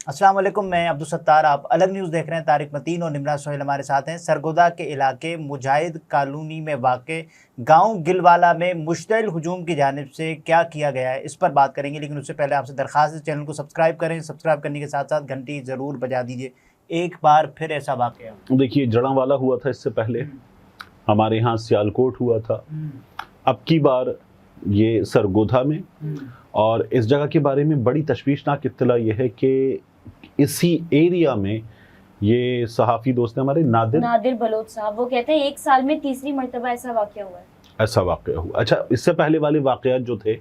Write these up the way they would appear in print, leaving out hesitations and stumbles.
السلام علیکم، میں عبدالستار، آپ الگ نیوز دیکھ رہے ہیں۔ طارق متین اور نمرا سہیل ہمارے ساتھ ہیں۔ سرگودا کے علاقے مجاہد کالونی میں واقع گاؤں گلوالا میں مشتعل ہجوم کی جانب سے کیا کیا گیا ہے، اس پر بات کریں گے، لیکن اس سے پہلے آپ سے درخواست ہے چینل کو سبسکرائب کریں، سبسکرائب کرنے کے ساتھ ساتھ گھنٹی ضرور بجا دیجیے۔ ایک بار پھر ایسا واقعہ دیکھیے، جڑاں والا ہوا تھا، اس سے پہلے ہمارے یہاں سیالکوٹ ہوا تھا، اب کی بار یہ سرگودا میں، اور اس جگہ کے بارے میں بڑی تشویشناک اطلاع یہ ہے کہ اسی ایریا میں یہ صحافی دوست ہیں ہمارے نادر بلوچ صاحب، وہ کہتے ہیں 1 سال میں تیسری مرتبہ ایسا واقعہ ہوا ہے۔ ایسا واقعہ ہوا۔ اچھا، اس سے پہلے والے واقعات جو تھے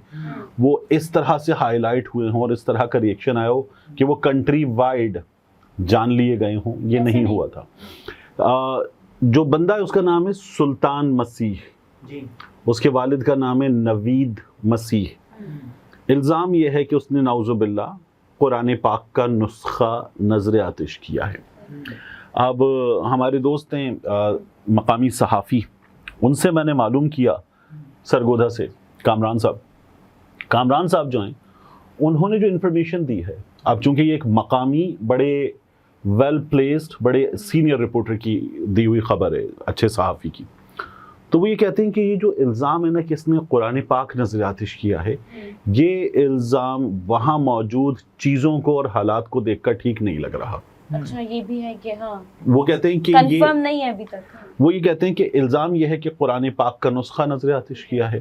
وہ اس طرح سے ہائی لائٹ ہوئے ہوں اور اس طرح کا ریئیکشن آیا ہو کہ وہ کنٹری وائڈ جان لیے گئے ہوں، یہ نہیں ہوا تھا۔ جو بندہ ہے اس کا نام ہے سلطان مسیح، اس کے والد کا نام ہے نوید مسیح۔ الزام یہ ہے کہ اس نے نعوذ باللہ قرآن پاک کا نسخہ نظر آتش کیا ہے۔ اب ہمارے دوست ہیں مقامی صحافی، ان سے میں نے معلوم کیا سرگودا سے، کامران صاحب جو ہیں انہوں نے جو انفارمیشن دی ہے، اب چونکہ یہ ایک مقامی بڑے ویل پلیسڈ بڑے سینئر رپورٹر کی دی ہوئی خبر ہے، اچھے صحافی کی، تو وہ یہ کہتے ہیں کہ یہ جو الزام ہے نا کہ اس نے قرآن پاک نظر آتش کیا ہے، یہ الزام وہاں موجود چیزوں کو اور حالات کو دیکھ کر ٹھیک نہیں لگ رہا۔ اچھا، یہ بھی ہے کہ ہاں وہ کہتے ہیں کہ کنفرم نہیں ہے ابھی تک۔ وہ یہ کہتے ہیں کہ الزام یہ ہے کہ قرآن پاک کا نسخہ نظر آتش کیا ہے۔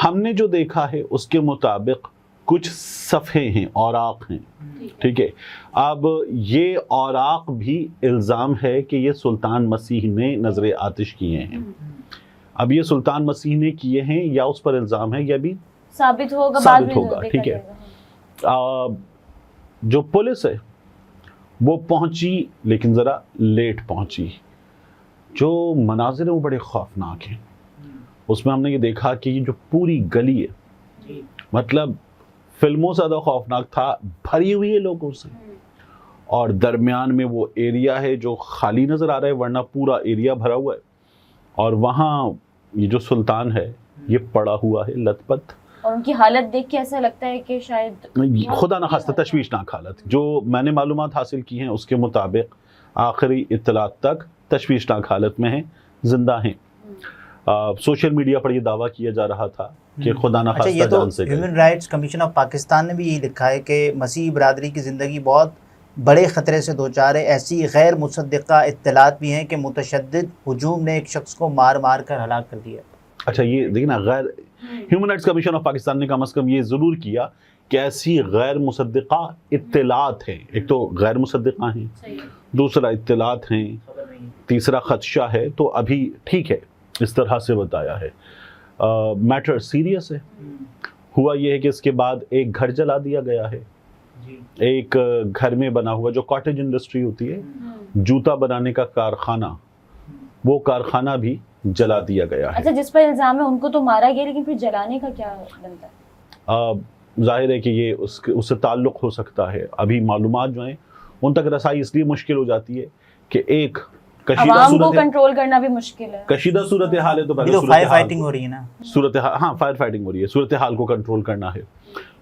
ہم نے جو دیکھا ہے اس کے مطابق کچھ صفحے ہیں، اوراق ہیں، ٹھیک ہے۔ اب یہ اوراق بھی الزام ہے کہ یہ سلطان مسیح نے نظر آتش کیے ہیں۔ اب یہ سلطان مسیح نے کیے ہیں یا اس پر الزام ہے، یہ بھی ثابت ہوگا، ٹھیک ہے۔ جو پولیس ہے وہ پہنچی لیکن ذرا لیٹ پہنچی۔ جو مناظر ہیں وہ بڑے خوفناک ہیں۔ اس میں ہم نے یہ دیکھا کہ یہ جو پوری گلی ہے، مطلب فلموں سے زیادہ خوفناک تھا، بھری ہوئی ہے لوگوں سے، اور درمیان میں وہ ایریا ہے جو خالی نظر آ رہا ہے، ورنہ پورا ایریا بھرا ہوا ہے، اور وہاں یہ جو سلطان ہے یہ پڑا ہوا ہے لت پت، اور ان کی حالت دیکھ کے ایسا لگتا ہے کہ شاید خدا نخواستہ تشویشناک حالت۔ جو میں نے معلومات حاصل کی ہیں اس کے مطابق آخری اطلاعات تک تشویشناک حالت میں ہیں، زندہ ہیں۔ سوشل میڈیا پر یہ دعویٰ کیا جا رہا تھا کہ خدا نخواستہ جان سے گئے۔ Human rights commission of Pakistan نے بھی یہی لکھا ہے کہ مسیحی برادری کی زندگی بہت بڑے خطرے سے دوچار ہے۔ ایسی غیر مصدقہ اطلاعات بھی ہیں کہ متشدد ہجوم نے ایک شخص کو مار کر ہلاک کر دیا۔ اچھا، یہ دیکھیں نا، غیر human rights commission of Pakistan نے کم از کم یہ ضرور کیا کہ ایسی غیر مصدقہ اطلاعات ہیں، ایک تو غیر مصدقہ ہیں، دوسرا اطلاعات ہیں، تیسرا خدشہ ہے، تو ابھی ٹھیک ہے اس طرح سے بتایا ہے۔ میٹر سیریس ہے۔ ہوا یہ ہے کہ اس کے بعد ایک گھر جلا دیا گیا ہے، ایک گھر میں بنا ہوا جو کاٹیج انڈسٹری ہوتی ہے، جوتا بنانے کا کارخانہ، وہ کارخانہ بھی جلا دیا گیا ہے۔ اچھا، جس پر الزام ہے ان کو تو مارا گیا، لیکن پھر جلانے کا کیا بنتا ہے؟ ظاہر ہے کہ یہ اس سے تعلق ہو سکتا ہے۔ ابھی معلومات جو ہیں ان تک رسائی اس لیے مشکل ہو جاتی ہے کہ ایک عوام کو کنٹرول کرنا بھی مشکل ہے، کشیدہ صورتحال ہے، تو پہلے فائر فائٹنگ ہو رہی ہے نا، ہاں فائر فائٹنگ ہو رہی ہے، صورتحال کو کنٹرول کرنا ہے۔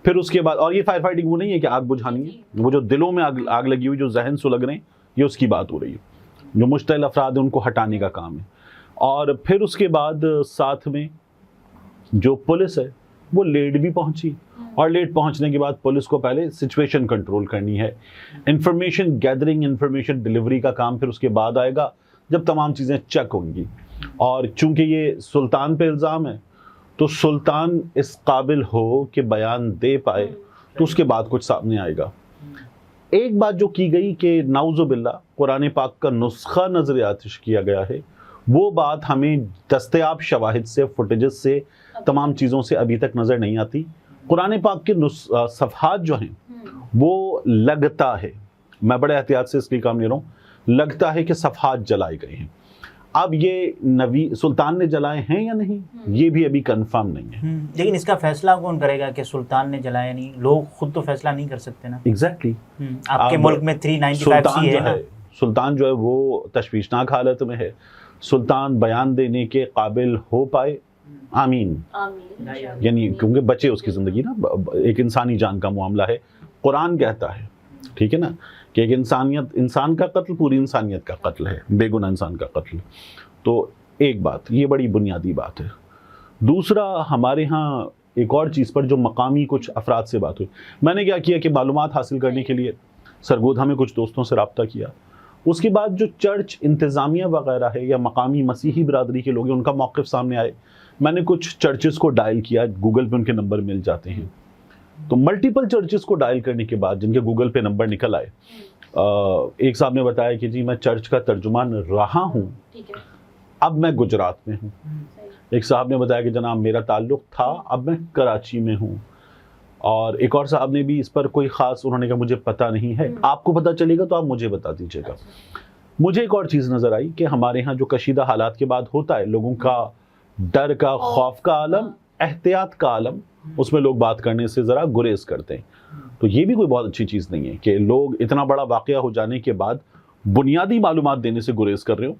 پھر اس کے بعد، اور یہ فائر فائٹنگ وہ نہیں ہے کہ آگ بجھانی ہے، وہ جو دلوں میں آگ لگی ہوئی، جو ذہن سلگ رہے ہیں، یہ اس کی بات ہو رہی ہے۔ جو مشتعل افراد ہیں ان کو ہٹانے کا کام ہے۔ اور پھر اس کے بعد ساتھ میں جو پولیس ہے وہ لیٹ بھی پہنچی، اور لیٹ پہنچنے کے بعد پولیس کو پہلے سچویشن کنٹرول کرنی ہے، انفارمیشن گیدرنگ، انفارمیشن ڈیلیوری کا کام پھر اس کے بعد آئے گا جب تمام چیزیں چیک ہوں گی۔ اور چونکہ یہ سلطان پہ الزام ہے تو سلطان اس قابل ہو کہ بیان دے پائے تو اس کے بعد کچھ سامنے آئے گا۔ ایک بات جو کی گئی کہ نعوذ باللہ قرآن پاک کا نسخہ نظر آتش کیا گیا ہے، وہ بات ہمیں دستیاب شواہد سے، فوٹیجز سے، تمام چیزوں سے ابھی تک نظر نہیں آتی۔ قرآن پاک کے صفحات جو ہیں وہ لگتا ہے، میں بڑے احتیاط سے اس لیے کام لے رہا ہوں، لگتا ہے کہ صفحات جلائے گئے ہیں۔ اب یہ سلطان نے جلائے ہیں یا نہیں، یہ بھی ابھی کنفرم نہیں ہے۔ لیکن اس کا فیصلہ کون کرے گا کہ سلطان نے جلایا نہیں؟ لوگ خود تو فیصلہ نہیں کر سکتے نا۔ ایگزیکٹلی، آپ کے ملک میں 395 ہے نا۔ سلطان جو ہے وہ تشویشناک حالت میں ہے۔ سلطان بیان دینے کے قابل ہو پائے، آمین، یعنی کیونکہ بچے اس کی زندگی نا، ایک انسانی جان کا معاملہ ہے۔ قرآن کہتا ہے، ٹھیک ہے نا, کہ ایک انسان کا قتل پوری انسانیت کا قتل ہے, بے گناہ انسان کا قتل. تو ایک بات, یہ بڑی بنیادی بات ہے. دوسرا, ہمارے ہاں ایک اور چیز پر جو مقامی کچھ افراد سے بات ہوئی, میں نے کیا کیا کہ معلومات حاصل کرنے کے لیے سرگودھا میں کچھ دوستوں سے رابطہ کیا. اس کے بعد جو چرچ انتظامیہ وغیرہ ہے یا مقامی مسیحی برادری کے لوگ ہیں, ان کا موقف سامنے آئے. میں نے کچھ چرچز کو ڈائل کیا, گوگل پہ ان کے نمبر مل جاتے ہیں. تو ملٹیپل چرچز کو ڈائل کرنے کے بعد جن کے گوگل پہ نمبر نکل آئے, ایک صاحب نے بتایا کہ جی میں چرچ کا ترجمان رہا ہوں, اب میں گجرات میں ہوں. ایک صاحب نے بتایا کہ جناب میرا تعلق تھا, اب میں کراچی میں ہوں. اور ایک اور صاحب نے بھی اس پر کوئی خاص, انہوں نے کہا مجھے پتہ نہیں ہے, آپ کو پتہ چلے گا تو آپ مجھے بتا دیجیے گا. مجھے ایک اور چیز نظر آئی کہ ہمارے ہاں جو کشیدہ حالات کے بعد ہوتا ہے, لوگوں کا ڈر کا, خوف کا عالم, احتیاط کا عالم, اس میں لوگ بات کرنے سے ذرا گریز کرتے ہیں. تو یہ بھی کوئی بہت اچھی چیز نہیں ہے کہ لوگ اتنا بڑا واقعہ ہو جانے کے بعد بنیادی معلومات دینے سے گریز کر رہے ہو.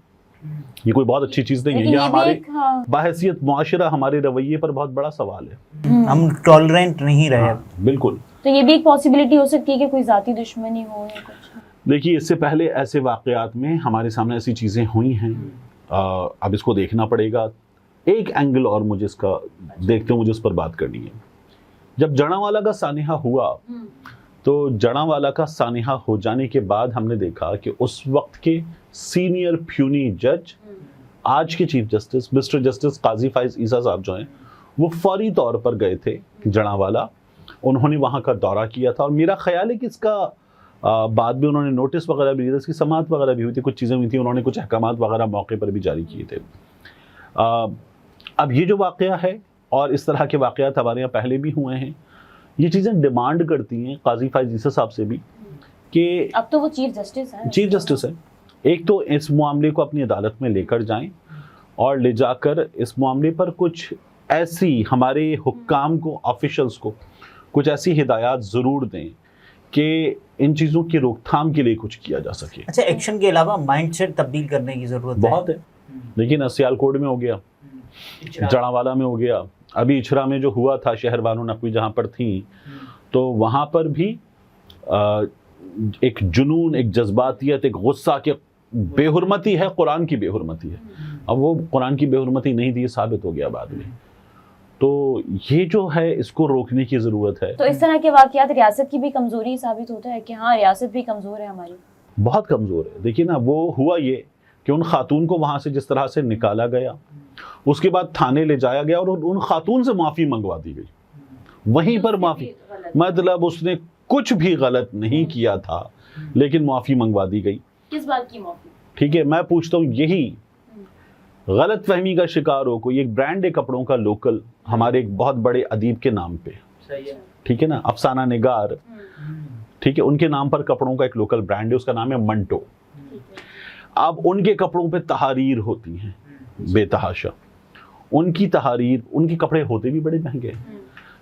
یہ کوئی بہت اچھی چیز نہیں ہے. یہ ہمارے بحیثیت معاشرہ ہمارے رویے پر بہت بڑا سوال ہے. ہم ٹالرنٹ نہیں رہے. بالکل. تو یہ بھی ایک پاسبلٹی ہو سکتی ہے کہ کوئی ذاتی دشمنی ہو یا کچھ. دیکھیے, اس سے پہلے ایسے واقعات میں ہمارے سامنے ایسی چیزیں ہوئی ہیں. اب اس کو دیکھنا پڑے گا. ایک اینگل اور مجھے اس کا دیکھتے ہوں, مجھے اس پر بات کرنی ہے. جب جڑاوالا کا سانحہ ہوا تو جڑاوالا کا سانحہ ہو جانے کے بعد ہم نے دیکھا کہ اس وقت کے سینئر پیونی جج, آج کے چیف جسٹس مسٹر جسٹس قاضی فائز عیسیٰ صاحب جو ہیں, وہ فوری طور پر گئے تھے جڑاوالا. انہوں نے وہاں کا دورہ کیا تھا, اور میرا خیال ہے کہ اس کا بعد میں انہوں نے نوٹس وغیرہ بھی دیا, اس کی سماعت وغیرہ بھی ہوئی تھی, کچھ چیزیں ہوئی تھیں, انہوں نے کچھ احکامات وغیرہ موقع پر بھی جاری کیے تھے. اب یہ جو واقعہ ہے, اور اس طرح کے واقعات ہمارے یہاں پہلے بھی ہوئے ہیں, یہ چیزیں ڈیمانڈ کرتی ہیں قاضی فائز عیسیٰ صاحب سے بھی کہ اب تو وہ چیف جسٹس ہے, ایک تو اس معاملے کو اپنی عدالت میں لے کر جائیں, اور لے جا کر اس معاملے پر کچھ ایسی ہمارے حکام کو, آفیشلز کو کچھ ایسی ہدایات ضرور دیں کہ ان چیزوں کی روک تھام کے لیے کچھ کیا جا سکے. اچھا, ایکشن کے علاوہ مائنڈ سیٹ تبدیل کرنے کی ضرورت بہت ہے. لیکن سیالکوٹ میں ہو گیا, جڑاوالا میں ہو گیا, ابھی اچھرا میں جو ہوا تھا, شہر بانو نقوی جہاں پر تھیں, تو وہاں پر بھی ایک جنون, ایک جذباتیت, ایک غصہ کہ بے حرمتی ہے, قرآن کی بے حرمتی ہے. اب وہ قرآن کی بے حرمتی نہیں تھی, یہ ثابت ہو گیا بعد میں. تو یہ جو ہے اس کو روکنے کی ضرورت ہے. تو اس طرح کے واقعات ریاست کی بھی کمزوری ثابت ہوتا ہے کہ ہاں ریاست بھی کمزور ہے ہماری, بہت کمزور ہے. دیکھیے نا, وہ ہوا یہ کہ ان خاتون کو وہاں سے جس طرح سے نکالا گیا, اس کے بعد تھانے لے جایا گیا, اور ان خاتون سے معافی منگوا دی گئی. وہیں پر معافی, مطلب اس نے کچھ بھی غلط نہیں کیا تھا, لیکن معافی منگوا دی گئی. کس بات کی معافی؟ ٹھیک ہے, میں پوچھتا ہوں, یہی غلط فہمی کا شکار ہو کوئی, ایک برانڈ ہے کپڑوں کا لوکل, ہمارے ایک بہت بڑے ادیب کے نام پہ, ٹھیک ہے نا, افسانہ نگار, ٹھیک ہے, ان کے نام پر کپڑوں کا ایک لوکل برانڈ ہے, اس کا نام ہے منٹو. اب ان کے کپڑوں پہ تحاریر ہوتی ہیں بے تحاشا, ان کی تحاریر, ان کے کپڑے ہوتے بھی بڑے مہنگے ہیں.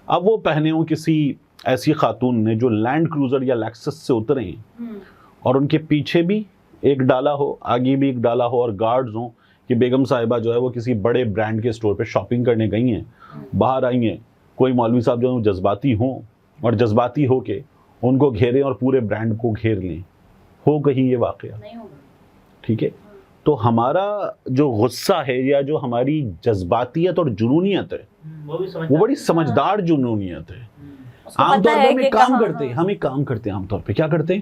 اب وہ پہنے ہوں کسی ایسی خاتون نے جو لینڈ کروزر یا لیکسس سے اترے ہیں, اور ان کے پیچھے بھی ایک ڈالا ہو, آگے بھی ایک ڈالا ہو, اور گارڈز ہوں کہ بیگم صاحبہ جو ہے وہ کسی بڑے برانڈ کے سٹور پہ شاپنگ کرنے گئی ہیں, باہر آئی ہیں, کوئی مولوی صاحب جو جذباتی ہوں, اور جذباتی ہو کے ان کو گھیریں اور پورے برانڈ کو گھیر لیں. ہو کہیں یہ واقعہ, ٹھیک ہے. تو ہمارا جو غصہ ہے یا جو ہماری جذباتیت اور جنونیت ہے, وہ بڑی سمجھدار جنونیت ہے. عام طور پر ہم ایک کام کرتے ہیں, عام طور پہ کیا کرتے ہیں,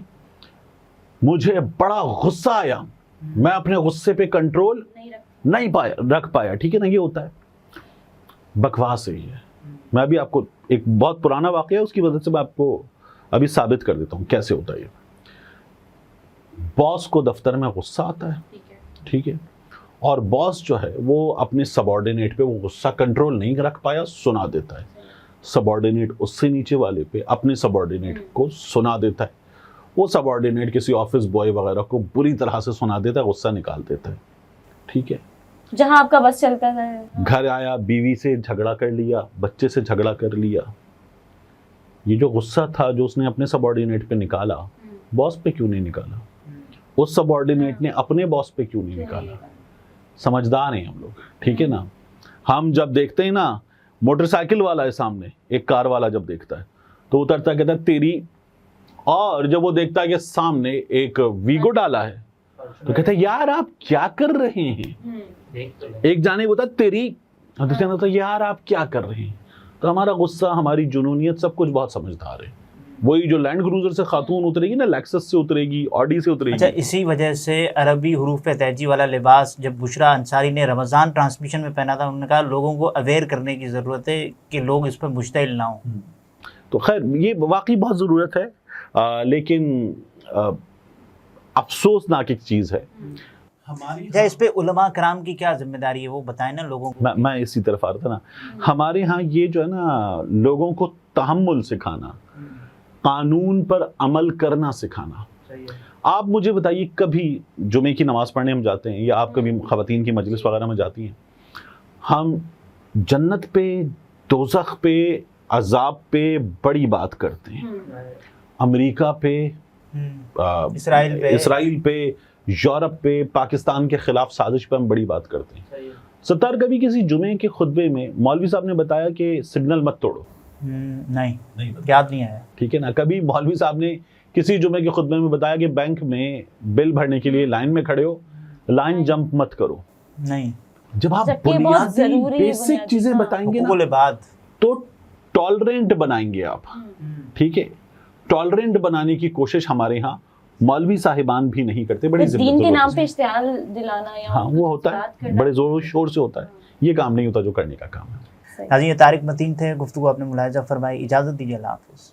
مجھے بڑا غصہ آیا, میں اپنے غصے پہ کنٹرول نہیں رکھ پایا, ٹھیک ہے نا, یہ ہوتا ہے. بکواس ہے یہ. میں ابھی آپ کو ایک بہت پرانا واقعہ ہے, اس کی وجہ سے میں آپ کو ابھی ثابت کر دیتا ہوں کیسے ہوتا ہے یہ. باس کو دفتر میں غصہ آتا ہے, ٹھیک ہے, اور باس جو ہے وہ اپنے سبارڈینیٹ پہ وہ غصہ کنٹرول نہیں رکھ پایا, سنا دیتا ہے. سبارڈینیٹ اس سے نیچے والے پہ اپنے سبارڈینیٹ کو سنا دیتا ہے. وہ سبارڈینیٹ کسی آفس بوائے وغیرہ کو بری طرح سے سنا دیتا ہے, غصہ نکال دیتا ہے, ٹھیک ہے. جہاں آپ کا بس چلتا ہے, گھر آیا, بیوی سے جھگڑا کر لیا, بچے سے جھگڑا کر لیا. یہ جو غصہ تھا جو اس نے اپنے سبارڈینیٹ پہ نکالا, باس پہ کیوں نہیں نکالا؟ اس سبارڈینیٹ نے اپنے باس پہ کیوں نہیں نکالا؟ سمجھدار ہیں ہم لوگ, ٹھیک ہے نا. ہم جب دیکھتے ہیں نا, موٹر سائیکل والا ہے سامنے, ایک کار والا جب دیکھتا ہے تو اترتا کہتا ہے تیری اور جب وہ دیکھتا ہے کہ سامنے ایک ویگو ڈالا ہے تو کہتا ہے یار آپ کیا کر رہے ہیں, ایک جانب ہوتا تیری اور دوسرا ہوتا یار آپ کیا کر رہے ہیں. تو ہمارا غصہ, ہماری جنونیت, سب کچھ بہت سمجھدار ہے. وہی جو لینڈ کروزر سے خاتون اترے گی نا, لیکسس سے اترے گی, آڈی سے اترے گی. اچھا, اسی وجہ سے عربی حروف تہجی والا لباس جب بشرا انصاری نے رمضان ٹرانسمیشن میں پہنا تھا, انہوں نے کہا لوگوں کو اویئر کرنے کی ضرورت ہے کہ لوگ اس پہ مشتعل نہ ہوں. تو خیر یہ واقعی بہت ضرورت ہے, لیکن افسوسناک ایک چیز ہے. اچھا, اس پہ علماء کرام کی کیا ذمہ داری ہے وہ بتائیں نا لوگوں کو. میں اسی طرف آ رہا تھا نا. ہمارے ہاں یہ جو ہے نا لوگوں کو تحمل سکھانا, قانون پر عمل کرنا سکھانا. آپ مجھے بتائیے کبھی جمعے کی نماز پڑھنے ہم جاتے ہیں یا آپ کبھی خواتین کی مجلس وغیرہ میں جاتی ہیں, ہم جنت پہ, دوزخ پہ, عذاب پہ بڑی بات کرتے ہیں. امریکہ پہ, اسرائیل پہ, یورپ پہ, پاکستان کے خلاف سازش پہ ہم بڑی بات کرتے ہیں. ستار کبھی کسی جمعے کے خطبے میں مولوی صاحب نے بتایا کہ سگنل مت توڑو؟ نہیں, یاد نہیں آیا. ٹھیک ہے نا. کبھی مولوی صاحب نے کسی جمعے کے خطبے میں بتایا کہ بینک میں بل بھرنے کے لیے لائن میں کھڑے ہو, لائن جمپ مت کرو؟ نہیں. جب آپ بنیادی بیسک چیزیں بتائیں گے نا تو ٹالرنٹ بنائیں گے آپ. ٹھیک ہے, ٹالرنٹ بنانے کی کوشش ہمارے ہاں مولوی صاحبان بھی نہیں کرتے. بڑی دین کے نام پہ اشتعال دلانا, ہاں وہ ہوتا ہے, بڑے زور و شور سے ہوتا ہے. یہ کام نہیں ہوتا جو کرنے کا کام ہے. ناظرین, یہ طارق متین تھے, گفتگو آپ نے ملاحظہ فرمائی. اجازت دیجیے, اللہ حافظ.